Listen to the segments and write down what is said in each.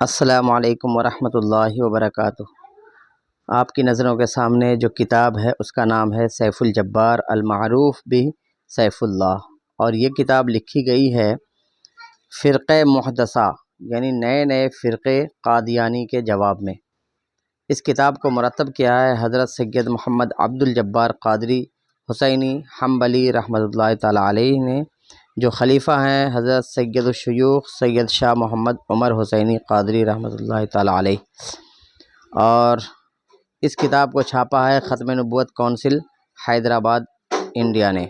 السلام علیکم ورحمۃ اللہ وبرکاتہ۔ آپ کی نظروں کے سامنے جو کتاب ہے اس کا نام ہے سیف الجبار المعروف بھی سیف اللہ، اور یہ کتاب لکھی گئی ہے فرقہ محدثہ یعنی نئے فرقے قادیانی کے جواب میں۔ اس کتاب کو مرتب کیا ہے حضرت سید محمد عبد الجبار قادری حسینی حنبلی رحمۃ اللہ تعالیٰ علیہ نے، جو خلیفہ ہیں حضرت سید الشیوخ سید شاہ محمد عمر حسینی قادری رحمۃ اللہ تعالیٰ علیہ، اور اس کتاب کو چھاپا ہے ختم نبوت کونسل حیدرآباد انڈیا نے۔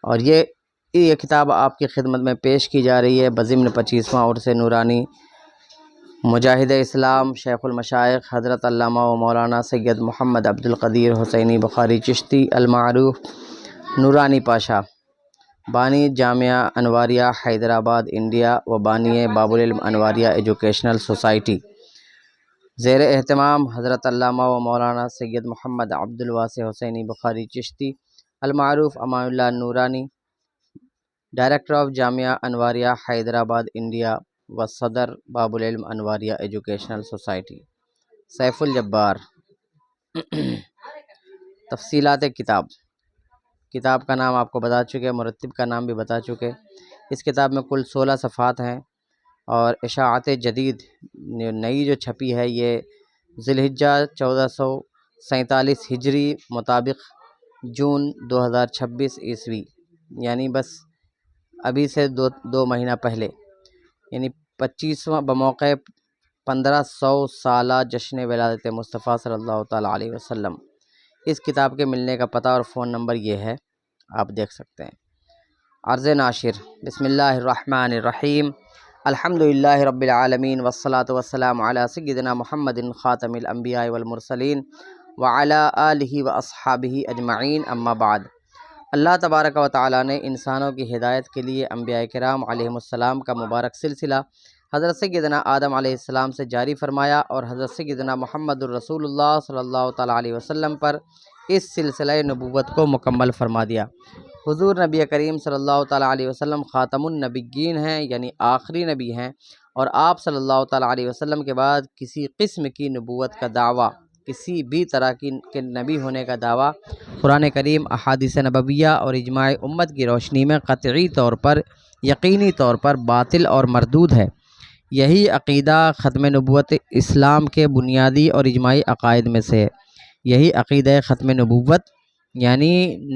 اور یہ کتاب آپ کی خدمت میں پیش کی جا رہی ہے بضمن 25واں عرس نورانی مجاہد اسلام شیخ المشائخ حضرت علامہ و مولانا سید محمد عبد القدیر حسینی بخاری چشتی المعروف نورانی پاشا، بانی جامعہ انواریہ حیدرآباد انڈیا و بانی باب العلم انواریہ ایجوکیشنل سوسائٹی، زیر اہتمام حضرت علامہ و مولانا سید محمد عبد الواسع حسینی بخاری چشتی المعروف Amanullah Noorani, director of Jamia Anwaria Hyderabad India و صدر باب العلم انواریہ ایجوکیشنل سوسائٹی۔ سیف الجبار۔ تفصیلات کتاب کا نام آپ کو بتا چکے، مرتب کا نام بھی بتا چکے۔ اس کتاب میں کل 16 صفحات ہیں، اور اشاعت جدید نئی جو چھپی ہے یہ ذی الحجہ 1447 ہجری مطابق جون 2026 عیسوی، یعنی بس ابھی سے دو مہینہ پہلے، یعنی 25واں بموقع 1500 سالہ جشن ولادت مصطفیٰ صلی اللہ تعالیٰ علیہ وسلم۔ اس کتاب کے ملنے کا پتہ اور فون نمبر یہ ہے، آپ دیکھ سکتے ہیں۔ عرض ناشر۔ بسم اللہ الرحمن الرحیم، الحمدللہ رب العالمین والصلاة والسلام علی سیدنا محمد خاتم الانبیاء والمرسلین وعلی آلہ واصحابہ اجمعین، اما بعد۔ اللہ تبارک و تعالیٰ نے انسانوں کی ہدایت کے لیے انبیاء کرام علیہم السلام کا مبارک سلسلہ حضرت سیدنا آدم علیہ السلام سے جاری فرمایا، اور حضرت سیدنا محمد الرسول اللہ صلی اللہ تعالیٰ علیہ وسلم پر اس سلسلہ نبوت کو مکمل فرما دیا۔ حضور نبی کریم صلی اللہ تعالیٰ علیہ وسلم خاتم النبیین ہیں، یعنی آخری نبی ہیں، اور آپ صلی اللہ تعالیٰ علیہ وسلم کے بعد کسی قسم کی نبوت کا دعویٰ، کسی بھی طرح کے نبی ہونے کا دعویٰ قرآن کریم، احادیث نبویہ اور اجماع امت کی روشنی میں قطعی طور پر، یقینی طور پر باطل اور مردود ہے۔ یہی عقیدہ ختم نبوت اسلام کے بنیادی اور اجماعی عقائد میں سے ہے۔ یہی عقیدہ ختم نبوت یعنی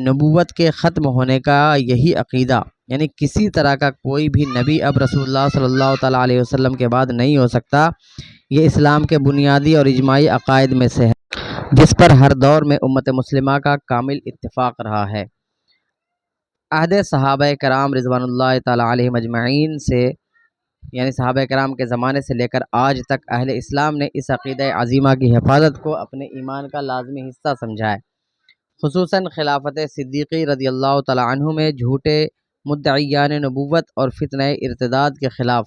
نبوت کے ختم ہونے کا یہی عقیدہ، یعنی کسی طرح کا کوئی بھی نبی اب رسول اللہ صلی اللہ تعالیٰ علیہ وسلم کے بعد نہیں ہو سکتا، یہ اسلام کے بنیادی اور اجماعی عقائد میں سے ہے، جس پر ہر دور میں امت مسلمہ کا کامل اتفاق رہا ہے۔ عہد صحابہ کرام رضوان اللہ تعالیٰ علیہم اجمعین سے، یعنی صحابہ کرام کے زمانے سے لے کر آج تک اہل اسلام نے اس عقیدہ عظیمہ کی حفاظت کو اپنے ایمان کا لازمی حصہ سمجھا ہے۔ خصوصاً خلافت صدیقی رضی اللہ تعالیٰ عنہ میں جھوٹے مدعیان نبوت اور فتنہ ارتداد کے خلاف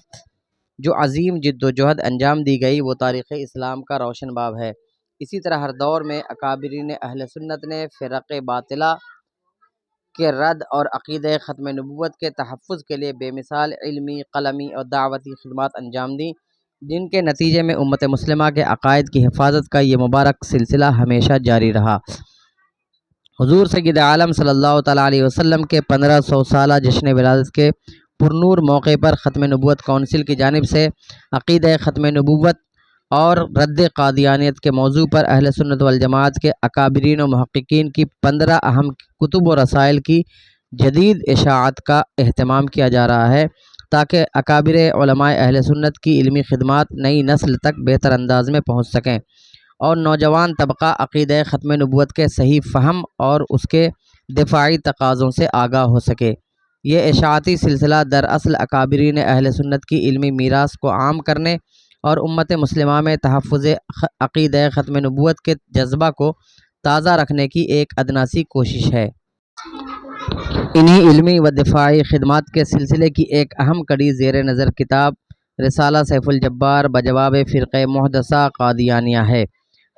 جو عظیم جد و جہد انجام دی گئی، وہ تاریخ اسلام کا روشن باب ہے۔ اسی طرح ہر دور میں اکابرین اہل سنت نے فرق باطلہ کے رد اور عقیدہ ختم نبوت کے تحفظ کے لیے بے مثال علمی، قلمی اور دعوتی خدمات انجام دیں، جن کے نتیجے میں امت مسلمہ کے عقائد کی حفاظت کا یہ مبارک سلسلہ ہمیشہ جاری رہا۔ حضور سید عالم صلی اللہ تعالیٰ علیہ وسلم کے 1500 سالہ جشن ولادت کے پرنور موقع پر ختم نبوت کونسل کی جانب سے عقیدہ ختم نبوت اور رد قادیانیت کے موضوع پر اہل سنت والجماعت کے اکابرین و محققین کی 15 اہم کتب و رسائل کی جدید اشاعت کا اہتمام کیا جا رہا ہے، تاکہ اکابر علماء اہل سنت کی علمی خدمات نئی نسل تک بہتر انداز میں پہنچ سکیں، اور نوجوان طبقہ عقیدہ ختم نبوت کے صحیح فہم اور اس کے دفاعی تقاضوں سے آگاہ ہو سکے۔ یہ اشاعتی سلسلہ دراصل اکابرین اہل سنت کی علمی میراث کو عام کرنے اور امت مسلمہ میں تحفظ عقیدہ ختم نبوت کے جذبہ کو تازہ رکھنے کی ایک ادنیٰ سی کوشش ہے۔ انہی علمی و دفاعی خدمات کے سلسلے کی ایک اہم کڑی زیر نظر کتاب رسالہ سیف الجبار بجواب فرقہ محدثہ قادیانیہ ہے،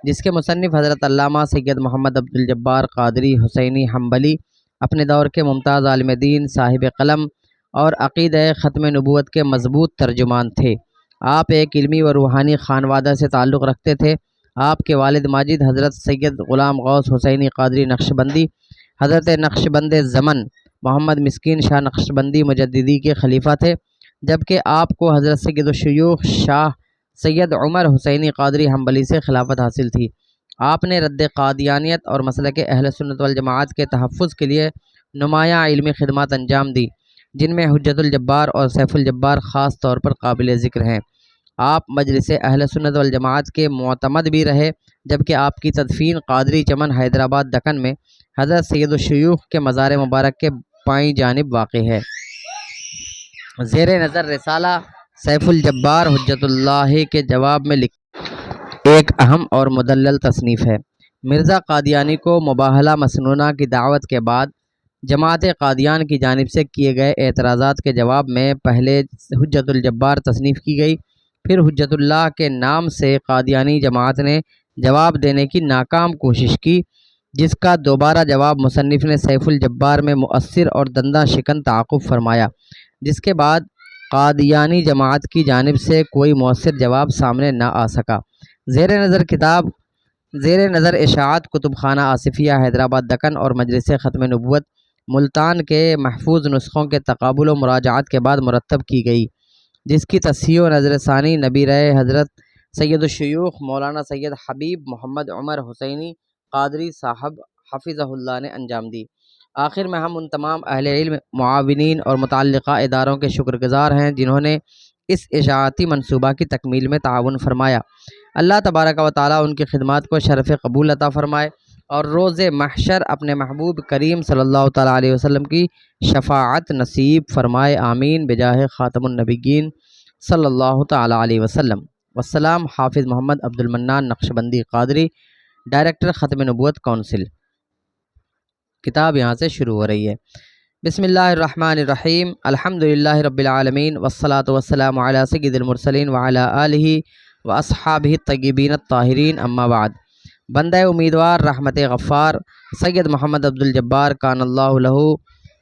جس کے مصنف حضرت علامہ سید محمد عبد الجبار قادری حسینی حنبلی اپنے دور کے ممتاز عالم دین، صاحب قلم اور عقیدہ ختم نبوت کے مضبوط ترجمان تھے۔ آپ ایک علمی و روحانی خانوادہ سے تعلق رکھتے تھے۔ آپ کے والد ماجد حضرت سید غلام غوث حسینی قادری نقشبندی حضرت نقشبند زمن محمد مسکین شاہ نقشبندی مجددی کے خلیفہ تھے، جبکہ آپ کو حضرت سید الشیوخ شاہ سید عمر حسینی قادری حنبلی سے خلافت حاصل تھی۔ آپ نے رد قادیانیت اور مسلک اہل سنت والجماعت کے تحفظ کے لیے نمایاں علمی خدمات انجام دی، جن میں حجت الجبار اور سیف الجبار خاص طور پر قابل ذکر ہیں۔ آپ مجلس اہل سنت والجماعت کے معتمد بھی رہے، جبکہ آپ کی تدفین قادری چمن حیدرآباد دکن میں حضرت سید الشیوخ کے مزار مبارک کے بائیں جانب واقع ہے۔ زیر نظر رسالہ سیف الجبار حجت اللہ کے جواب میں ایک اہم اور مدلل تصنیف ہے۔ مرزا قادیانی کو مباہلہ مسنونہ کی دعوت کے بعد جماعت قادیان کی جانب سے کیے گئے اعتراضات کے جواب میں پہلے حجت الجبار تصنیف کی گئی، پھر حجت اللہ کے نام سے قادیانی جماعت نے جواب دینے کی ناکام کوشش کی، جس کا دوبارہ جواب مصنف نے سیف الجبار میں مؤثر اور دنداں شکن تعاقب فرمایا، جس کے بعد قادیانی جماعت کی جانب سے کوئی مؤثر جواب سامنے نہ آ سکا۔ زیر نظر اشاعت کتب خانہ آصفیہ حیدرآباد دکن اور مجلس ختم نبوت ملتان کے محفوظ نسخوں کے تقابل و مراجعات کے بعد مرتب کی گئی، جس کی تصحیح و نظر ثانی نبی رائے حضرت سید الشیوخ مولانا سید حبیب محمد عمر حسینی قادری صاحب حفظہ اللہ نے انجام دی۔ آخر میں ہم ان تمام اہل علم، معاونین اور متعلقہ اداروں کے شکر گزار ہیں جنہوں نے اس اشاعتی منصوبہ کی تکمیل میں تعاون فرمایا۔ اللہ تبارک و تعالیٰ ان کی خدمات کو شرف قبول عطا فرمائے اور روز محشر اپنے محبوب کریم صلی اللہ تعالیٰ علیہ وسلم کی شفاعت نصیب فرمائے، آمین بجاہ خاتم النبیین صلی اللہ تعالیٰ علیہ وسلم۔ والسلام۔ حافظ محمد عبد المنان نقشبندی قادری، ڈائریکٹر ختم نبوت کونسل۔ کتاب یہاں سے شروع ہو رہی ہے۔ بسم اللہ الرحمن الرحیم، الحمدللہ رب العالمین، والصلاة والسلام علی سید المرسلین وعلی آلہ واصحابہ الطیبین الطاہرین، اما بعد۔ بندہ امیدوار رحمت غفار سید محمد عبد الجبار کان اللہ لہ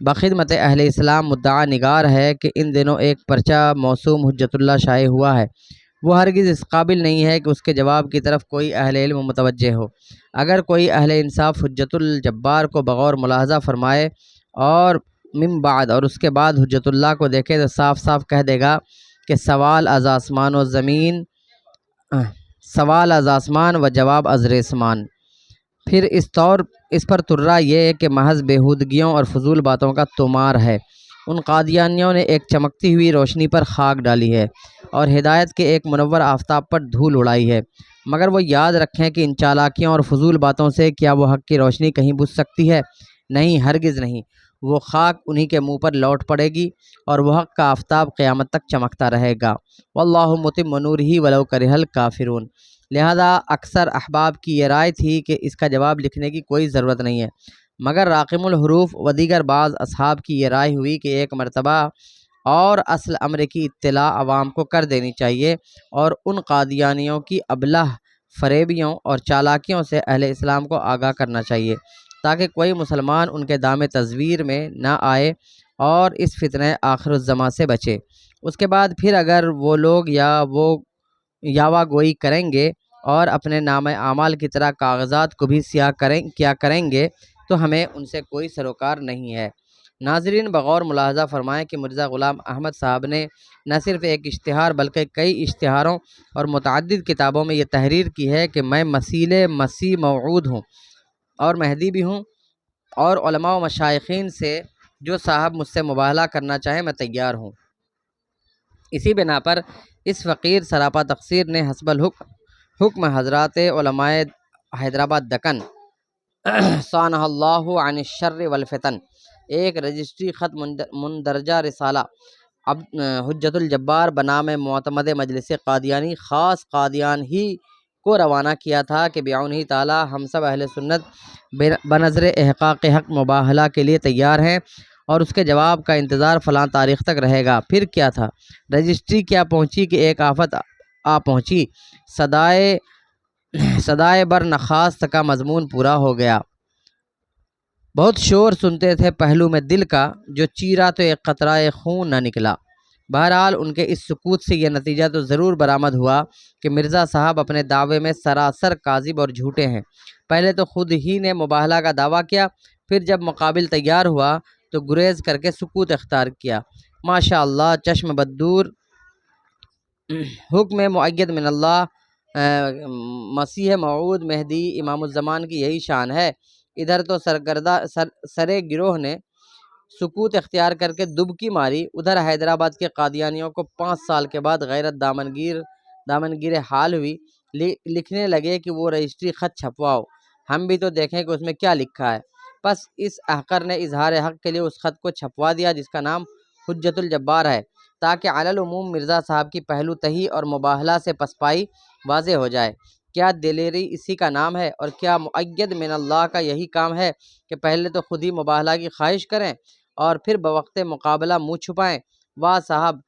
بخدمت اہل اسلام مدعا نگار ہے کہ ان دنوں ایک پرچہ موسوم حجت اللہ شائع ہوا ہے۔ وہ ہرگز اس قابل نہیں ہے کہ اس کے جواب کی طرف کوئی اہل علم متوجہ ہو۔ اگر کوئی اہل انصاف حجت الجبار کو بغور ملاحظہ فرمائے اور من بعد اور اس کے بعد حجت اللہ کو دیکھے تو صاف صاف کہہ دے گا کہ سوال از آسمان و جواب از ریسمان۔ پھر اس پر ترا یہ کہ محض بیہودگیوں اور فضول باتوں کا طمار ہے۔ ان قادیانیوں نے ایک چمکتی ہوئی روشنی پر خاک ڈالی ہے اور ہدایت کے ایک منور آفتاب پر دھول اڑائی ہے، مگر وہ یاد رکھیں کہ ان چالاکیوں اور فضول باتوں سے کیا وہ حق کی روشنی کہیں بجھ سکتی ہے؟ نہیں، ہرگز نہیں۔ وہ خاک انہی کے منہ پر لوٹ پڑے گی اور وہ حق کا آفتاب قیامت تک چمکتا رہے گا۔ واللہ متم نورہ ولو کرہ الکافرون۔ لہذا اکثر احباب کی یہ رائے تھی کہ اس کا جواب لکھنے کی کوئی ضرورت نہیں ہے، مگر راقم الحروف و دیگر بعض اصحاب کی یہ رائے ہوئی کہ ایک مرتبہ اور اصل امر کی اطلاع عوام کو کر دینی چاہیے اور ان قادیانیوں کی ابلہ فریبیوں اور چالاکیوں سے اہل اسلام کو آگاہ کرنا چاہیے، تاکہ کوئی مسلمان ان کے دام تزویر میں نہ آئے اور اس فتنہ آخر الزماں سے بچے۔ اس کے بعد پھر اگر وہ لوگ یاوہ گوئی کریں گے اور اپنے نام اعمال کی طرح کاغذات کو بھی سیاہ کریں گے تو ہمیں ان سے کوئی سروکار نہیں ہے۔ ناظرین بغور ملاحظہ فرمائیں کہ مرزا غلام احمد صاحب نے نہ صرف ایک اشتہار بلکہ کئی اشتہاروں اور متعدد کتابوں میں یہ تحریر کی ہے کہ میں مسیح موعود ہوں اور مہدی بھی ہوں، اور علماء و مشائخین سے جو صاحب مجھ سے مباہلہ کرنا چاہے میں تیار ہوں۔ اسی بنا پر اس فقیر سراپا تقصیر نے حسب الحکم حضرات علماء حیدرآباد دکن صانہ اللہ عن الشر والفتن ایک رجسٹری خط مندرجہ رسالہ حجت الجبار بنام معتمد مجلس قادیانی خاص قادیان ہی کو روانہ کیا تھا کہ بعونہ تعالی ہم سب اہل سنت بنظر احقاق حق مباہلہ کے لیے تیار ہیں اور اس کے جواب کا انتظار فلاں تاریخ تک رہے گا۔ پھر کیا تھا، رجسٹری کیا پہنچی کہ ایک آفت آ پہنچی، صدائے بر نخواست کا مضمون پورا ہو گیا۔ بہت شور سنتے تھے پہلو میں دل کا، جو چیرا تو ایک قطرہ خون نہ نکلا۔ بہرحال ان کے اس سکوت سے یہ نتیجہ تو ضرور برآمد ہوا کہ مرزا صاحب اپنے دعوے میں سراسر کاذب اور جھوٹے ہیں۔ پہلے تو خود ہی نے مباہلہ کا دعویٰ کیا، پھر جب مقابل تیار ہوا تو گریز کر کے سکوت اختیار کیا۔ ماشاء اللہ، چشم بدور، حکم مؤید من اللہ، مسیح موعود مہدی امام الزمان کی یہی شان ہے۔ ادھر تو سرے گروہ نے سکوت اختیار کر کے دبکی ماری، ادھر حیدرآباد کے قادیانیوں کو 5 سال کے بعد غیرت دامنگیر حال ہوئی، لکھنے لگے کہ وہ رجسٹری خط چھپواؤ، ہم بھی تو دیکھیں کہ اس میں کیا لکھا ہے۔ بس اس احقر نے اظہار حق کے لیے اس خط کو چھپوا دیا جس کا نام حجت الجبار ہے، تاکہ علی العموم مرزا صاحب کی پہلو تہی اور مباہلہ سے پسپائی واضح ہو جائے۔ کیا دلیری اسی کا نام ہے، اور کیا مؤید من اللہ کا یہی کام ہے کہ پہلے تو خود ہی مباہلہ کی خواہش کریں اور پھر بوقت مقابلہ منہ چھپائیں۔ واہ صاحب،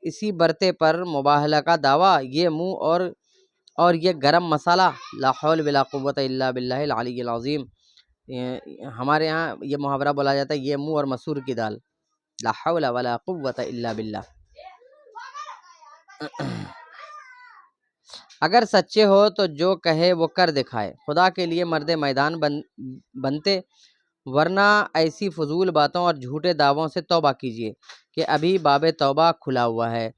اسی برتے پر مباہلہ کا دعویٰ، یہ منہ اور یہ گرم مسالہ، لا حول ولا قوت الا باللہ العلی العظیم۔ ہمارے ہاں یہ محاورہ بولا جاتا ہے، یہ منہ اور مسور کی دال، لا حول ولا قوت الا باللہ۔ اگر سچے ہو تو جو کہے وہ کر دکھائے، خدا کے لیے مرد میدان بنتے، ورنہ ایسی فضول باتوں اور جھوٹے دعووں سے توبہ کیجیے کہ ابھی باب توبہ کھلا ہوا ہے،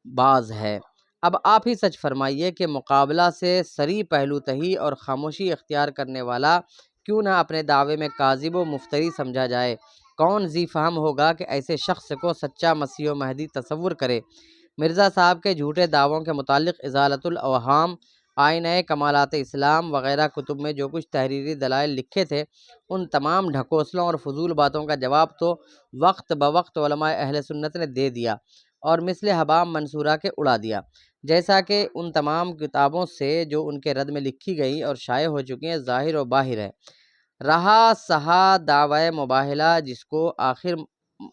باز ہے۔ اب آپ ہی سچ فرمائیے کہ مقابلہ سے سری پہلو تہی اور خاموشی اختیار کرنے والا کیوں نہ اپنے دعوے میں کاذب و مفتری سمجھا جائے؟ کون ذی فہم ہوگا کہ ایسے شخص کو سچا مسیح و مہدی تصور کرے؟ مرزا صاحب کے جھوٹے دعووں کے متعلق ازالۃ الاوہام، آئینہ کمالات اسلام وغیرہ کتب میں جو کچھ تحریری دلائل لکھے تھے، ان تمام ڈھکوسلوں اور فضول باتوں کا جواب تو وقت بوقت علماء اہل سنت نے دے دیا اور مثل حباب منصورہ کے اڑا دیا، جیسا کہ ان تمام کتابوں سے جو ان کے رد میں لکھی گئی اور شائع ہو چکی ہیں ظاہر و باہر ہے۔ رہا سہا دعوی مباہلہ، جس کو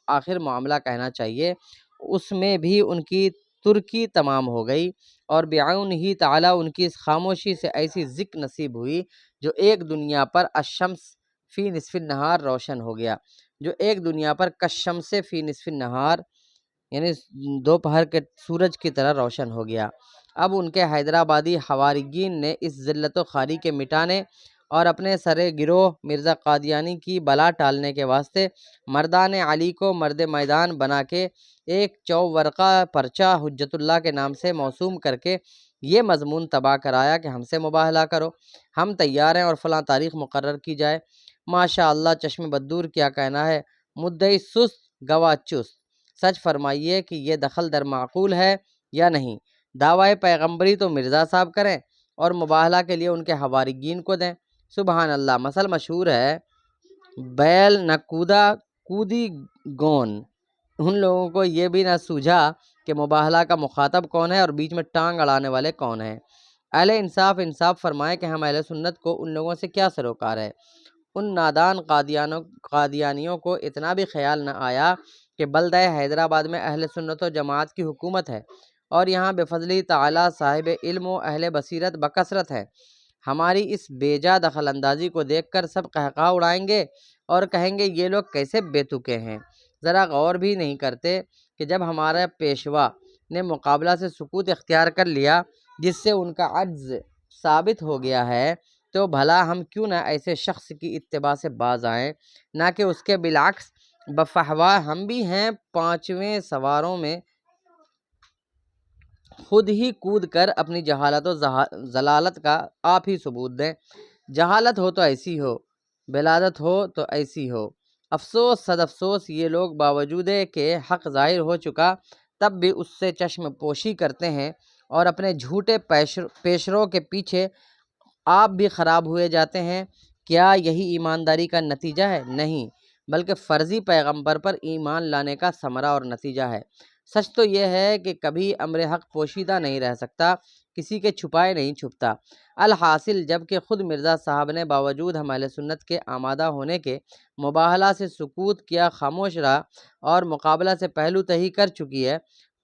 آخر معاملہ کہنا چاہیے، اس میں بھی ان کی ترکی تمام ہو گئی، اور بعون ہی تعالیٰ ان کی اس خاموشی سے ایسی ذک نصیب ہوئی جو ایک دنیا پر الشمس فی نصف النہار روشن ہو گیا، جو ایک دنیا پر کالشمس فی نصف النہار یعنی دوپہر کے سورج کی طرح روشن ہو گیا۔ اب ان کے حیدرآبادی حواریین نے اس ذلت و خواری کے مٹانے اور اپنے سر گروہ مرزا قادیانی کی بلا ٹالنے کے واسطے مردان علی کو مرد میدان بنا کے ایک چوورقہ پرچہ حجت اللہ کے نام سے موسوم کر کے یہ مضمون طبع کرایا کہ ہم سے مباہلہ کرو، ہم تیار ہیں اور فلاں تاریخ مقرر کی جائے۔ ماشاء اللہ، چشم بدور کیا کہنا ہے، مدعی سست گواہ چست۔ سچ فرمائیے کہ یہ دخل در معقول ہے یا نہیں؟ دعوی پیغمبری تو مرزا صاحب کریں اور مباہلہ کے لیے ان کے حواریین کو دیں۔ سبحان اللہ، مثل مشہور ہے، بیل نہ کودا کودی گون۔ ان لوگوں کو یہ بھی نہ سوجھا کہ مباہلہ کا مخاطب کون ہے اور بیچ میں ٹانگ اڑانے والے کون ہیں۔ اہل انصاف فرمائے کہ ہم اہل سنت کو ان لوگوں سے کیا سروکار ہے۔ ان نادان قادیانیوں کو اتنا بھی خیال نہ آیا کہ بلدہ حیدرآباد میں اہل سنت و جماعت کی حکومت ہے اور یہاں بفضل تعالیٰ صاحب علم و اہل بصیرت بکثرت ہے۔ ہماری اس بیجا دخل اندازی کو دیکھ کر سب قہقہا اڑائیں گے اور کہیں گے یہ لوگ کیسے بے تکے ہیں، ذرا غور بھی نہیں کرتے کہ جب ہمارا پیشوا نے مقابلہ سے سکوت اختیار کر لیا جس سے ان کا عجز ثابت ہو گیا ہے، تو بھلا ہم کیوں نہ ایسے شخص کی اتباع سے باز آئیں، نہ کہ اس کے بالعکس۔ بفحوا ہم بھی ہیں 5ویں سواروں میں، خود ہی کود کر اپنی جہالت و ضلالت کا آپ ہی ثبوت دیں۔ جہالت ہو تو ایسی ہو، بلادت ہو تو ایسی ہو۔ افسوس صد افسوس، یہ لوگ باوجود کہ حق ظاہر ہو چکا تب بھی اس سے چشم پوشی کرتے ہیں اور اپنے جھوٹے پیشرو کے پیچھے آپ بھی خراب ہوئے جاتے ہیں۔ کیا یہی ایمانداری کا نتیجہ ہے؟ نہیں، بلکہ فرضی پیغمبر پر ایمان لانے کا ثمرہ اور نتیجہ ہے۔ سچ تو یہ ہے کہ کبھی امر حق پوشیدہ نہیں رہ سکتا، کسی کے چھپائے نہیں چھپتا۔ الحاصل جب کہ خود مرزا صاحب نے باوجود ہم اہل سنت کے آمادہ ہونے کے مباہلہ سے سکوت کیا، خاموش رہا اور مقابلہ سے پہلو تہی کر چکی ہے،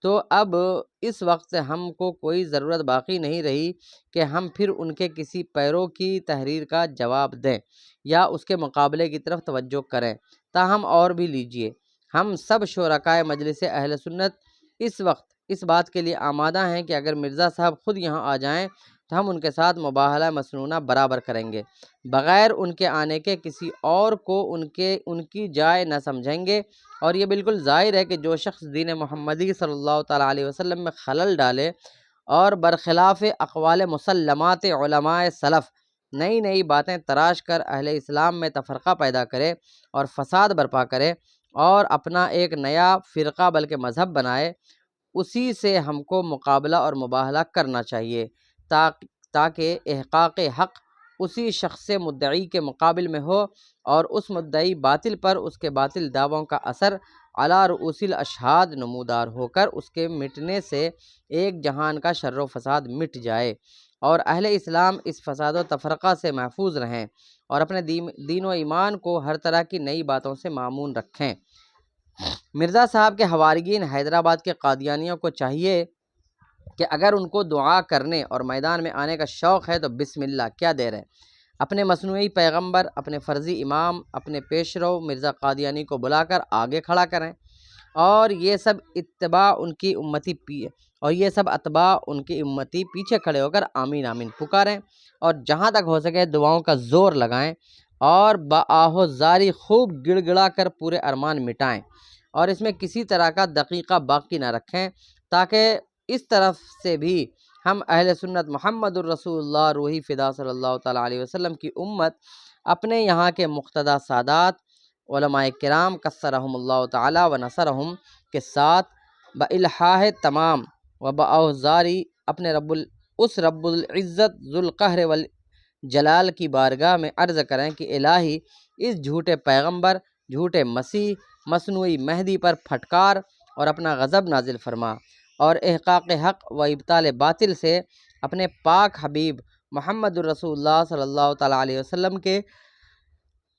تو اب اس وقت ہم کو کوئی ضرورت باقی نہیں رہی کہ ہم پھر ان کے کسی پیرو کی تحریر کا جواب دیں یا اس کے مقابلے کی طرف توجہ کریں۔ تاہم اور بھی لیجیے، ہم سب شرکائے مجلس اہل سنت اس وقت اس بات کے لیے آمادہ ہیں کہ اگر مرزا صاحب خود یہاں آ جائیں تو ہم ان کے ساتھ مباہلہ مسنونہ برابر کریں گے، بغیر ان کے آنے کے کسی اور کو ان کی جائے نہ سمجھیں گے۔ اور یہ بالکل ظاہر ہے کہ جو شخص دین محمدی صلی اللہ تعالیٰ علیہ وسلم میں خلل ڈالے اور برخلاف اقوال مسلمات علماء سلف نئی نئی باتیں تراش کر اہل اسلام میں تفرقہ پیدا کرے اور فساد برپا کرے اور اپنا ایک نیا فرقہ بلکہ مذہب بنائے، اسی سے ہم کو مقابلہ اور مباہلہ کرنا چاہیے تاکہ احقاق حق اسی شخص مدعی کے مقابل میں ہو اور اس مدعی باطل پر اس کے باطل دعووں کا اثر علی رؤوس الاشہاد نمودار ہو کر اس کے مٹنے سے ایک جہان کا شر و فساد مٹ جائے اور اہل اسلام اس فساد و تفرقہ سے محفوظ رہیں اور اپنے دین و ایمان کو ہر طرح کی نئی باتوں سے مامون رکھیں۔ مرزا صاحب کے حواریین حیدرآباد کے قادیانیوں کو چاہیے کہ اگر ان کو دعا کرنے اور میدان میں آنے کا شوق ہے تو بسم اللہ، کیا دیر ہے، اپنے مصنوعی پیغمبر، اپنے فرضی امام، اپنے پیشرو مرزا قادیانی کو بلا کر آگے کھڑا کریں اور یہ سب اتباع ان کی امتی پیچھے کھڑے ہو کر آمین آمین پکاریں اور جہاں تک ہو سکے دعاؤں کا زور لگائیں اور بآہ زاری خوب گڑ گڑا کر پورے ارمان مٹائیں اور اس میں کسی طرح کا دقیقہ باقی نہ رکھیں، تاکہ اس طرف سے بھی ہم اہل سنت محمد الرسول اللہ روحی فدا صلی اللہ تعالیٰ علیہ وسلم کی امت اپنے یہاں کے مقتدی سادات علماء کرام کثرہم اللہ تعالیٰ و نصرہم کے ساتھ بإلحاح تمام و بأوزاری اپنے اس رب العزت ذوالقہر والجلال کی بارگاہ میں عرض کریں کہ الہی اس جھوٹے پیغمبر، جھوٹے مسیح، مصنوعی مہدی پر پھٹکار اور اپنا غضب نازل فرما اور احقاق حق و ابطال باطل سے اپنے پاک حبیب محمد الرسول اللہ صلی اللہ تعالیٰ علیہ وسلم کے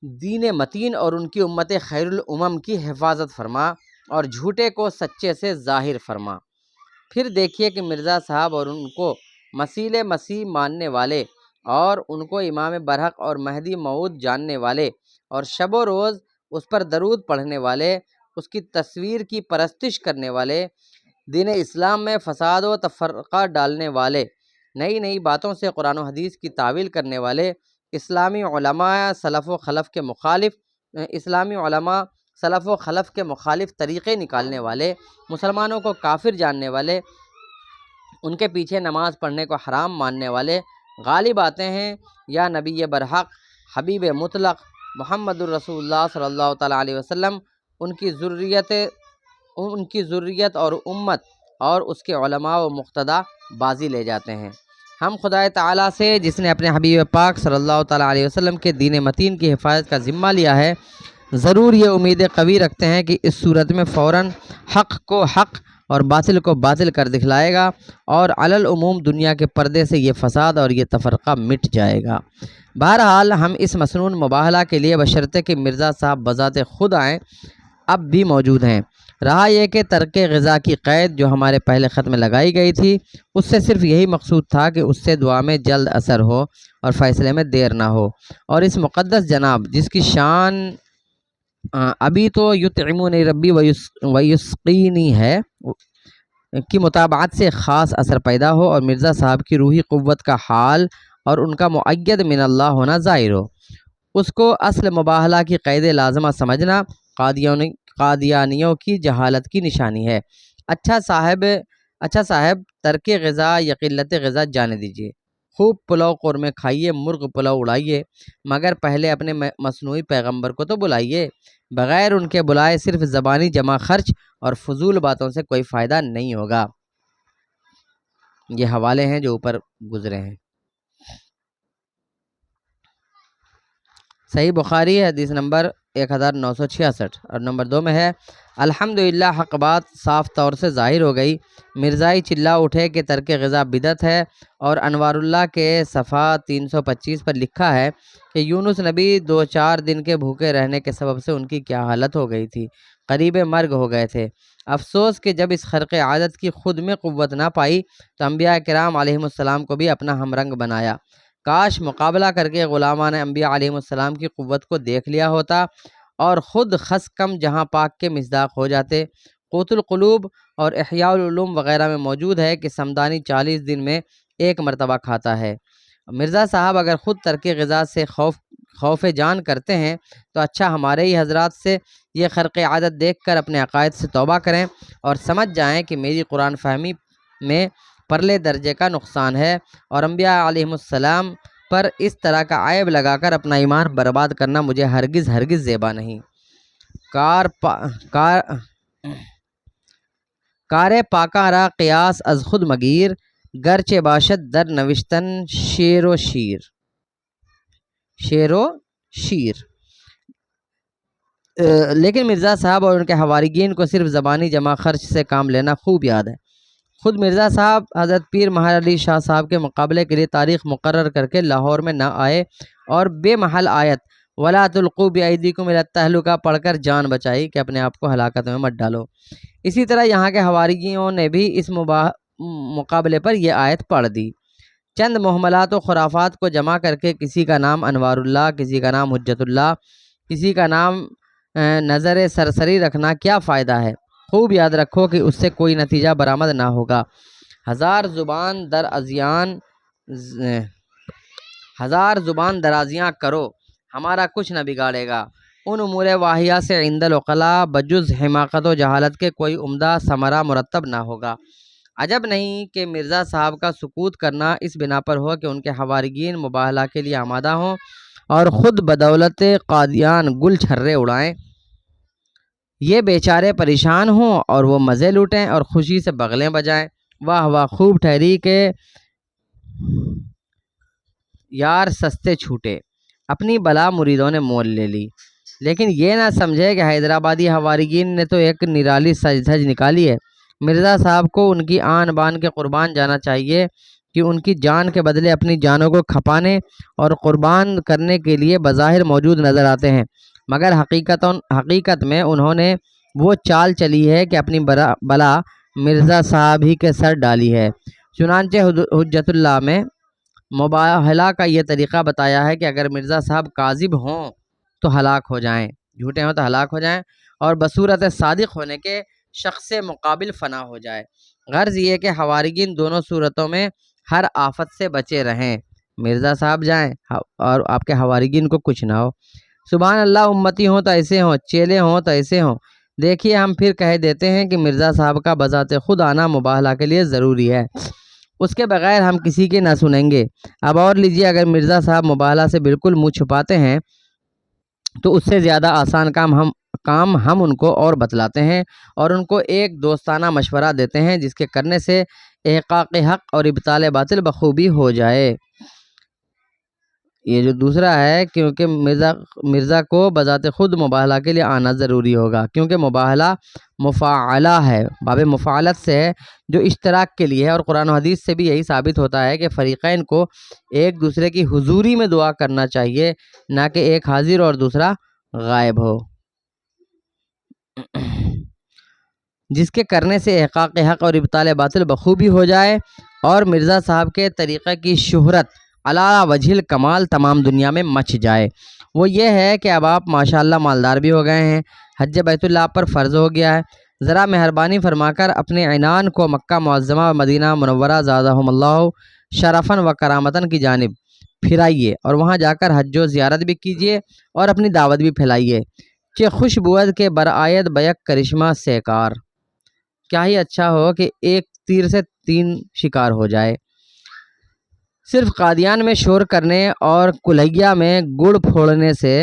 دین متین اور ان کی امت خیر الامم کی حفاظت فرما اور جھوٹے کو سچے سے ظاہر فرما۔ پھر دیکھیے کہ مرزا صاحب اور ان کو مسیح ماننے والے اور ان کو امام برحق اور مہدی موعود جاننے والے اور شب و روز اس پر درود پڑھنے والے، اس کی تصویر کی پرستش کرنے والے، دین اسلام میں فساد و تفرقہ ڈالنے والے، نئی نئی باتوں سے قرآن و حدیث کی تعویل کرنے والے، اسلامی علماء سلف و خلف کے مخالف طریقے نکالنے والے، مسلمانوں کو کافر جاننے والے، ان کے پیچھے نماز پڑھنے کو حرام ماننے والے غالب آتے ہیں یا نبی برحق حبیب مطلق محمد الرسول اللہ صلی اللہ تعالیٰ علیہ وسلم، ان کی ذریت اور امت اور اس کے علماء و مقتدی بازی لے جاتے ہیں۔ ہم خدا تعالیٰ سے جس نے اپنے حبیب پاک صلی اللہ تعالیٰ علیہ وسلم کے دین متین کی حفاظت کا ذمہ لیا ہے، ضرور یہ امید قوی رکھتے ہیں کہ اس صورت میں فوراً حق کو حق اور باطل کو باطل کر دکھلائے گا اور علی العموم دنیا کے پردے سے یہ فساد اور یہ تفرقہ مٹ جائے گا۔ بہرحال ہم اس مسنون مباہلہ کے لیے بشرطے کہ مرزا صاحب بذات خود آئیں اب بھی موجود ہیں۔ رہا یہ کہ ترک غذا کی قید جو ہمارے پہلے خط میں لگائی گئی تھی، اس سے صرف یہی مقصود تھا کہ اس سے دعا میں جلد اثر ہو اور فیصلے میں دیر نہ ہو اور اس مقدس جناب جس کی شان ابھی تو یطعمونی ربی ویسقینی ہے کی مطابعت سے خاص اثر پیدا ہو اور مرزا صاحب کی روحی قوت کا حال اور ان کا مؤید من اللہ ہونا ظاہر ہو۔ اس کو اصل مباہلہ کی قید لازمہ سمجھنا قادیانیوں کی جہالت کی نشانی ہے۔ اچھا صاحب ترک غذا یا قلت غذا جانے دیجیے، خوب پلاؤ قورمے کھائیے، مرغ پلاؤ اڑائیے، مگر پہلے اپنے مصنوعی پیغمبر کو تو بلائیے۔ بغیر ان کے بلائے صرف زبانی جمع خرچ اور فضول باتوں سے کوئی فائدہ نہیں ہوگا۔ یہ حوالے ہیں جو اوپر گزرے ہیں۔ صحیح بخاری حدیث نمبر 1966 اور نمبر 2 میں ہے الحمدللہ حق بات صاف طور سے ظاہر ہو گئی۔ مرزائی چلا اٹھے کہ ترک غذا بدعت ہے اور انوار اللہ کے صفحہ 325 پر لکھا ہے کہ یونس نبی 2-4 دن کے بھوکے رہنے کے سبب سے ان کی کیا حالت ہو گئی تھی، قریب مرگ ہو گئے تھے۔ افسوس کہ جب اس خرق عادت کی خود میں قوت نہ پائی تو انبیاء کرام علیہم السلام کو بھی اپنا ہم رنگ بنایا۔ کاش مقابلہ کر کے غلامان انبیاء علیہم السلام کی قوت کو دیکھ لیا ہوتا اور خود خس کم جہاں پاک کے مصداق ہو جاتے۔ قوت القلوب اور احیاء العلوم وغیرہ میں موجود ہے کہ سمدانی 40 دن میں 1 مرتبہ کھاتا ہے۔ مرزا صاحب اگر خود ترک غذا سے خوف جان کرتے ہیں تو اچھا ہمارے ہی حضرات سے یہ خرق عادت دیکھ کر اپنے عقائد سے توبہ کریں اور سمجھ جائیں کہ میری قرآن فہمی میں پرلے درجے کا نقصان ہے، اور انبیاء علیہم السلام پر اس طرح کا عیب لگا کر اپنا ایمان برباد کرنا مجھے ہرگز زیبا نہیں۔ کار پاکاں را قیاس از خود مگیر، گرچہ باشد در نوشتن شیر و شیر۔ لیکن مرزا صاحب اور ان کے حواریین کو صرف زبانی جمع خرچ سے کام لینا خوب یاد ہے۔ خود مرزا صاحب حضرت پیر مہر علی شاہ صاحب کے مقابلے کے لیے تاریخ مقرر کر کے لاہور میں نہ آئے اور بے محل آیت وَلَا تُلْقُوا بِأَيْدِيكُمْ إِلَى التَّهْلُكَةِ پڑھ کر جان بچائی کہ اپنے آپ کو ہلاکت میں مت ڈالو۔ اسی طرح یہاں کے حواریوں نے بھی اس مقابلے پر یہ آیت پڑھ دی۔ چند محملات و خرافات کو جمع کر کے کسی کا نام انوار اللہ، کسی کا نام حجت اللہ، کسی کا نام نظر سرسری رکھنا کیا فائدہ ہے؟ خوب یاد رکھو کہ اس سے کوئی نتیجہ برآمد نہ ہوگا۔ ہزار زبان درازیاں کرو، ہمارا کچھ نہ بگاڑے گا۔ ان امور واہیہ سے عند العقلاء بجز حماقت و جہالت کے کوئی عمدہ ثمرہ مرتب نہ ہوگا۔ عجب نہیں کہ مرزا صاحب کا سکوت کرنا اس بنا پر ہو کہ ان کے حواریین مباہلہ کے لیے آمادہ ہوں اور خود بدولت قادیان گل چھرے اڑائیں، یہ بیچارے پریشان ہوں اور وہ مزے لوٹیں اور خوشی سے بغلیں بجائیں۔ واہ واہ، خوب ٹھہری کہ یار سستے چھوٹے، اپنی بلا مریدوں نے مول لے لی۔ لیکن یہ نہ سمجھے کہ حیدرآبادی حواریین نے تو ایک نرالی سج دھج نکالی ہے۔ مرزا صاحب کو ان کی آن بان کے قربان جانا چاہیے کہ ان کی جان کے بدلے اپنی جانوں کو کھپانے اور قربان کرنے کے لیے بظاہر موجود نظر آتے ہیں، مگر حقیقت میں انہوں نے وہ چال چلی ہے کہ اپنی بلا مرزا صاحب ہی کے سر ڈالی ہے۔ چنانچہ حجت اللہ میں مباہلہ کا یہ طریقہ بتایا ہے کہ اگر مرزا صاحب کاذب ہوں تو ہلاک ہو جائیں، جھوٹے ہوں تو ہلاک ہو جائیں، اور بصورت صادق ہونے کے شخص سے مقابل فنا ہو جائے۔ غرض یہ کہ حواریین دونوں صورتوں میں ہر آفت سے بچے رہیں، مرزا صاحب جائیں اور آپ کے حواریین کو کچھ نہ ہو۔ سبحان اللہ، امتی ہوں تو ایسے ہوں، چیلے ہوں تو ایسے ہوں۔ دیکھیے ہم پھر کہہ دیتے ہیں کہ مرزا صاحب کا بذات خود آنا مباہلہ کے لیے ضروری ہے، اس کے بغیر ہم کسی کی نہ سنیں گے۔ اب اور لیجیے، اگر مرزا صاحب مباہلہ سے بالکل منہ چھپاتے ہیں تو اس سے زیادہ آسان کام ہم ان کو اور بتلاتے ہیں اور ان کو ایک دوستانہ مشورہ دیتے ہیں جس کے کرنے سے احقاق حق اور ابطال باطل بخوبی ہو جائے۔ یہ جو دوسرا ہے، کیونکہ مرزا کو بذات خود مباہلہ کے لیے آنا ضروری ہوگا، کیونکہ مباہلہ مفاعلہ ہے، باب مفاعلت سے ہے جو اشتراک کے لیے ہے، اور قرآن و حدیث سے بھی یہی ثابت ہوتا ہے کہ فریقین کو ایک دوسرے کی حضوری میں دعا کرنا چاہیے، نہ کہ ایک حاضر اور دوسرا غائب ہو، جس کے کرنے سے احقاق حق اور ابطال باطل بخوبی ہو جائے اور مرزا صاحب کے طریقہ کی شہرت علی وجہ الکمال تمام دنیا میں مچ جائے۔ وہ یہ ہے کہ اب آپ ماشاءاللہ مالدار بھی ہو گئے ہیں، حج بیت اللہ پر فرض ہو گیا ہے، ذرا مہربانی فرما کر اپنے عنان کو مکہ معظمہ و مدینہ منورہ زادہم اللہ شرفاً و کرامتاً کی جانب پھرائیے اور وہاں جا کر حج و زیارت بھی کیجیے اور اپنی دعوت بھی پھیلائیے۔ کہ خوش بود کے برآید بیک کرشمہ سیکار، کیا ہی اچھا ہو کہ ایک تیر سے 3 شکار ہو جائے۔ صرف قادیان میں شور کرنے اور کلیہ میں گڑ پھوڑنے سے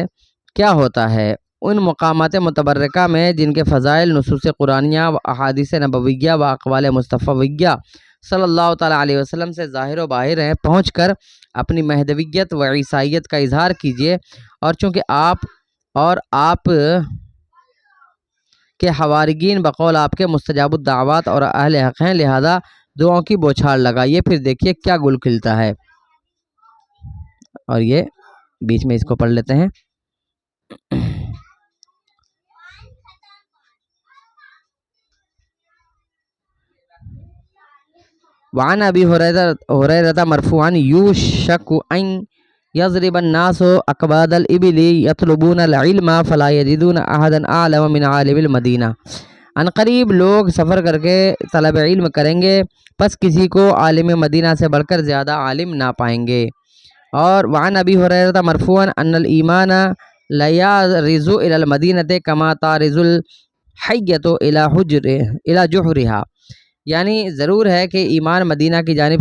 کیا ہوتا ہے؟ ان مقامات متبرکہ میں جن کے فضائل نصوص قرآنیہ و احادیث نبویہ و اقوال مصطفیہ صلی اللہ تعالیٰ علیہ وسلم سے ظاہر و باہر ہیں، پہنچ کر اپنی مہدویت و عیسائیت کا اظہار کیجیے، اور چونکہ آپ کے حواریین بقول آپ کے مستجاب الدعوات اور اہل حق ہیں، لہذا دعاؤں کی بوچھار لگائیے، پھر دیکھیے کیا گل کھلتا ہے۔ اور یہ بیچ میں اس کو پڑھ لیتے ہیں۔ وعن ابی ہریرہ مرفوعا یوشک ان یضرب الناس اکباد الابل یطلبون العلم فلا یجدون احدا اعلم من عالم المدینہ۔ عنقریب لوگ سفر کر کے طلب علم کریں گے، پس کسی کو عالم مدینہ سے بڑھ کر زیادہ عالم نہ پائیں گے۔ اور وعن ابی ہریرہ مرفوعا ان الایمان لیارز الی المدینہ کما تارز الحیۃ الی جحرها، یعنی ضرور ہے کہ ایمان مدینہ کی جانب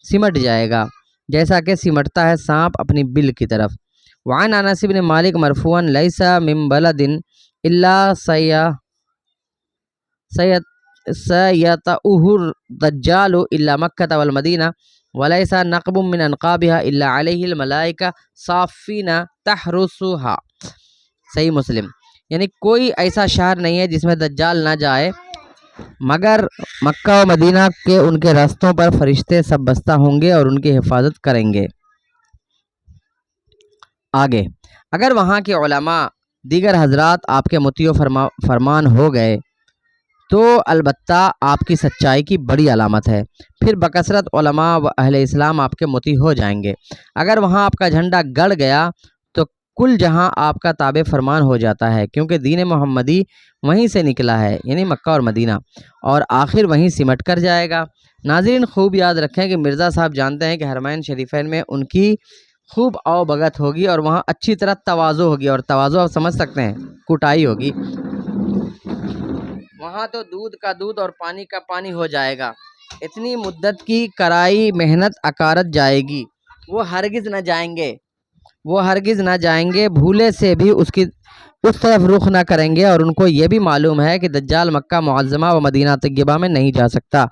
سمٹ جائے گا جیسا کہ سمٹتا ہے سانپ اپنی بل کی طرف۔ وعن انس بن مالک مرفوعا لیس من بلد الا سیطؤہ الدجال الا مکہ والمدینہ ولیس نقب من انقابها الا علیہ الملائکہ صافین تحرسها، صحیح مسلم۔ یعنی کوئی ایسا شہر نہیں ہے جس میں دجال نہ جائے مگر مکہ و مدینہ کے ان کے راستوں پر فرشتے سب بستہ ہوں گے اور ان کی حفاظت کریں گے۔ آگے، اگر وہاں کے علماء دیگر حضرات آپ کے مطیع و فرمان ہو گئے تو البتہ آپ کی سچائی کی بڑی علامت ہے، پھر بکثرت علماء و اہل اسلام آپ کے مطیع ہو جائیں گے۔ اگر وہاں آپ کا جھنڈا گڑ گیا تو کل جہاں آپ کا تابع فرمان ہو جاتا ہے، کیونکہ دین محمدی وہیں سے نکلا ہے، یعنی مکہ اور مدینہ، اور آخر وہیں سمٹ کر جائے گا۔ ناظرین خوب یاد رکھیں کہ مرزا صاحب جانتے ہیں کہ حرمین شریفین میں ان کی خوب آؤ بھگت ہوگی اور وہاں اچھی طرح تواضع ہوگی، اور تواضع آپ سمجھ سکتے ہیں، کوٹائی ہوگی۔ وہاں تو دودھ کا دودھ اور پانی کا پانی ہو جائے گا، اتنی مدت کی کرائی محنت اکارت جائے گی، وہ ہرگز نہ جائیں گے، بھولے سے بھی اس طرف رخ نہ کریں گے، اور ان کو یہ بھی معلوم ہے کہ دجال مکہ معظمہ و مدینہ طیبہ میں نہیں جا سکتا،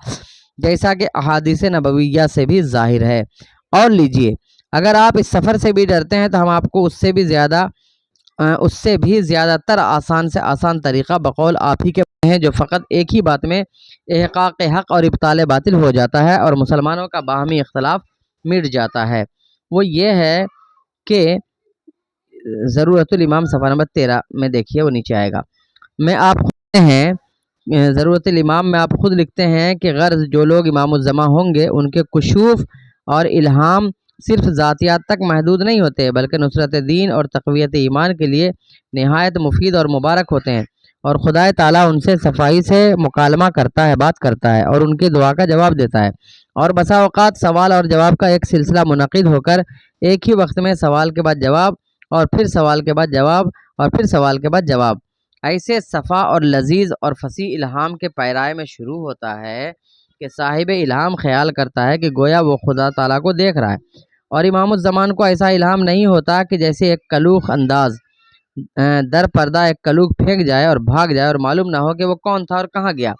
جیسا کہ احادیث نبویہ سے بھی ظاہر ہے۔ اور لیجئے، اگر آپ اس سفر سے بھی ڈرتے ہیں تو ہم آپ کو اس سے بھی زیادہ تر آسان سے آسان طریقہ بقول آپ ہی کے ہیں، جو فقط ایک ہی بات میں احقاق حق اور ابطال باطل ہو جاتا ہے اور مسلمانوں کا باہمی اختلاف مٹ جاتا ہے۔ وہ یہ ہے کہ ضرورت الامام صفحہ نمبر 13 میں دیکھیے، وہ نیچے آئے گا۔ ضرورت الامام میں آپ خود لکھتے ہیں کہ غرض جو لوگ امام الزمان ہوں گے ان کے کشوف اور الہام صرف ذاتیات تک محدود نہیں ہوتے، بلکہ نصرت دین اور تقویت ایمان کے لیے نہایت مفید اور مبارک ہوتے ہیں، اور خدا تعالیٰ ان سے صفائی سے مکالمہ کرتا ہے، بات کرتا ہے، اور ان کی دعا کا جواب دیتا ہے، اور بسا اوقات سوال اور جواب کا ایک سلسلہ منعقد ہو کر ایک ہی وقت میں سوال کے بعد جواب، اور پھر سوال کے بعد جواب، اور پھر سوال کے بعد جواب، ایسے صفا اور لذیذ اور فصیح الہام کے پیرائے میں شروع ہوتا ہے کہ صاحب الہام خیال کرتا ہے کہ گویا وہ خدا تعالیٰ کو دیکھ رہا ہے، اور امام الزمان کو ایسا الہام نہیں ہوتا کہ جیسے ایک کلوخ انداز در پردہ ایک کلوخ پھینک جائے اور بھاگ جائے اور معلوم نہ ہو کہ وہ کون تھا اور کہاں گیا،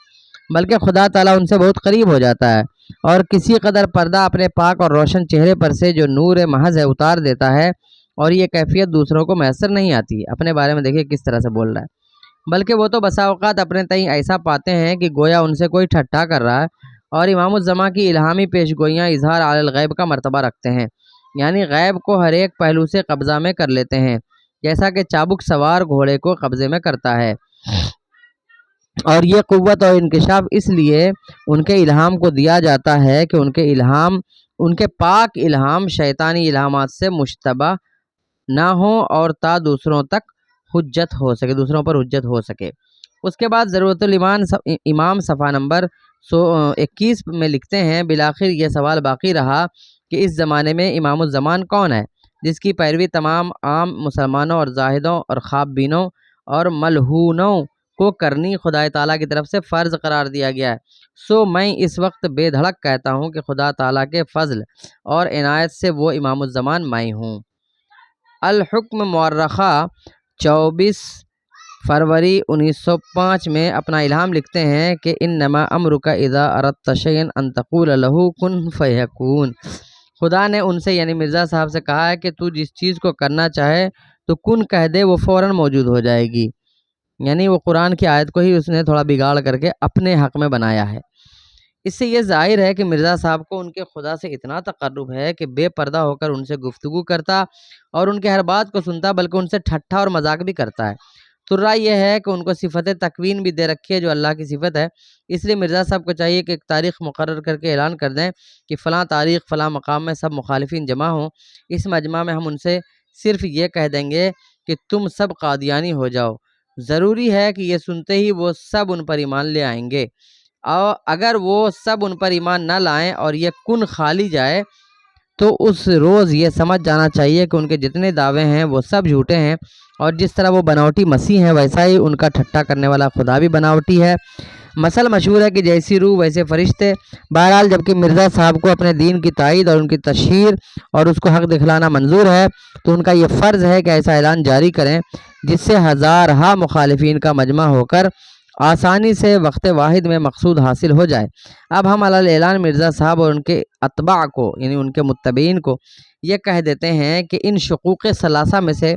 بلکہ خدا تعالیٰ ان سے بہت قریب ہو جاتا ہے اور کسی قدر پردہ اپنے پاک اور روشن چہرے پر سے جو نور محض ہے اتار دیتا ہے، اور یہ کیفیت دوسروں کو میسر نہیں آتی۔ اپنے بارے میں دیکھیے کس طرح سے بول رہا ہے، بلکہ وہ تو بسا اوقات اپنے تئیں ایسا پاتے ہیں کہ گویا ان سے کوئی ٹھٹھا کر رہا ہے، اور امام الزمان کی الہامی پیش گوئیاں اظہار علی الغیب کا مرتبہ رکھتے ہیں، یعنی غیب کو ہر ایک پہلو سے قبضہ میں کر لیتے ہیں، جیسا کہ چابک سوار گھوڑے کو قبضے میں کرتا ہے۔ اور یہ قوت اور انکشاف اس لیے ان کے الہام کو دیا جاتا ہے کہ ان کے پاک الہام شیطانی الہامات سے مشتبہ نہ ہوں، اور تا دوسروں پر حجت ہو سکے۔ اس کے بعد ضرورت الامام صفحہ نمبر 21 میں لکھتے ہیں، بالآخر یہ سوال باقی رہا کہ اس زمانے میں امام الزمان کون ہے، جس کی پیروی تمام عام مسلمانوں اور زاہدوں اور خواب بینوں اور ملہونوں کو کرنی خدا تعالیٰ کی طرف سے فرض قرار دیا گیا ہے۔ سو میں اس وقت بے دھڑک کہتا ہوں کہ خدا تعالیٰ کے فضل اور عنایت سے وہ امام الزمان میں ہوں۔ الحکم مورخہ 24 فروری 1905 میں اپنا الہام لکھتے ہیں کہ انما امرک اذا اردت شیئا ان تقول له کن فیکون۔ خدا نے ان سے یعنی مرزا صاحب سے کہا ہے کہ تو جس چیز کو کرنا چاہے تو کن کہہ دے، وہ فوراً موجود ہو جائے گی، یعنی وہ قرآن کی آیت کو ہی اس نے تھوڑا بگاڑ کر کے اپنے حق میں بنایا ہے۔ اس سے یہ ظاہر ہے کہ مرزا صاحب کو ان کے خدا سے اتنا تقرب ہے کہ بے پردہ ہو کر ان سے گفتگو کرتا اور ان کے ہر بات کو سنتا، بلکہ ان سے ٹھٹھا اور مذاق بھی کرتا ہے۔ ترا یہ ہے کہ ان کو صفت تکوین بھی دے رکھی ہے جو اللہ کی صفت ہے، اس لیے مرزا صاحب کو چاہیے کہ ایک تاریخ مقرر کر کے اعلان کر دیں کہ فلاں تاریخ فلاں مقام میں سب مخالفین جمع ہوں، اس مجمع میں ہم ان سے صرف یہ کہہ دیں گے کہ تم سب قادیانی ہو جاؤ، ضروری ہے کہ یہ سنتے ہی وہ سب ان پر ایمان لے آئیں گے، اور اگر وہ سب ان پر ایمان نہ لائیں اور یہ کن کھا لی جائے تو اس روز یہ سمجھ جانا چاہیے کہ ان کے جتنے دعوے ہیں وہ سب جھوٹے ہیں، اور جس طرح وہ بناوٹی مسیح ہیں ویسا ہی ان کا ٹھٹا کرنے والا خدا بھی بناوٹی ہے۔ مثل مشہور ہے کہ جیسی روح ویسے فرشتے۔ بہرحال جبکہ مرزا صاحب کو اپنے دین کی تائید اور ان کی تشہیر اور اس کو حق دکھلانا منظور ہے، تو ان کا یہ فرض ہے کہ ایسا اعلان جاری کریں جس سے ہزارہا مخالفین کا مجمع ہو کر آسانی سے وقت واحد میں مقصود حاصل ہو جائے۔ اب ہم علی اعلان مرزا صاحب اور ان کے اتباع کو، یعنی ان کے متبعین کو، یہ کہہ دیتے ہیں کہ ان شقوق ثلاثہ میں سے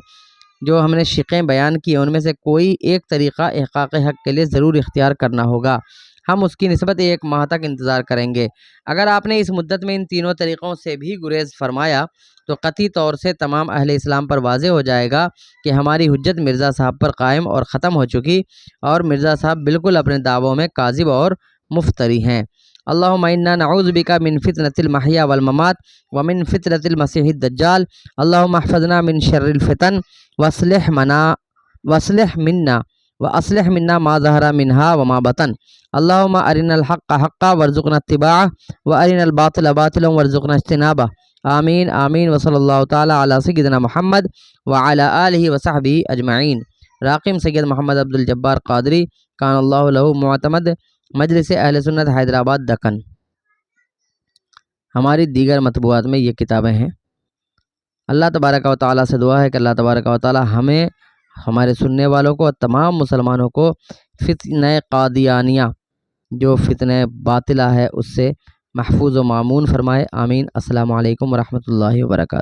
جو ہم نے شقیں بیان کی ان میں سے کوئی ایک طریقہ احقاق حق کے لیے ضرور اختیار کرنا ہوگا۔ ہم اس کی نسبت 1 ماہ تک انتظار کریں گے۔ اگر آپ نے اس مدت میں ان تینوں طریقوں سے بھی گریز فرمایا تو قطعی طور سے تمام اہل اسلام پر واضح ہو جائے گا کہ ہماری حجت مرزا صاحب پر قائم اور ختم ہو چکی، اور مرزا صاحب بالکل اپنے دعووں میں کاذب اور مفتری ہیں۔ اللہم انا نعوذ بک من فتنۃ المحیا والممات ومن فتنۃ المسیح الدجال، اللہم احفظنا من شر الفتن واصلح منا ما ظہر منها وما بطن، اللہم ارنا الحق حقا وارزقنا اتباعہ وارنا الباطل باطلا وارزقنا اجتنابہ، آمین آمین، وصلی اللہ تعالی علی سیدنا محمد وعلی آلہ وصحبہ اجمعین۔ راقم سید محمد عبدالجبار قادری، کان اللہ لہ معتمد، مجلس اہل سنت حیدرآباد دکن۔ ہماری دیگر مطبوعات میں یہ کتابیں ہیں۔ اللہ تبارک و تعالیٰ سے دعا ہے کہ اللہ تبارک و تعالیٰ ہمیں، ہمارے سننے والوں کو اور تمام مسلمانوں کو فتنہ قادیانیہ جو فتنہ باطلہ ہے اس سے محفوظ و معمون فرمائے، آمین۔ السلام علیکم ورحمۃ اللہ وبرکاتہ۔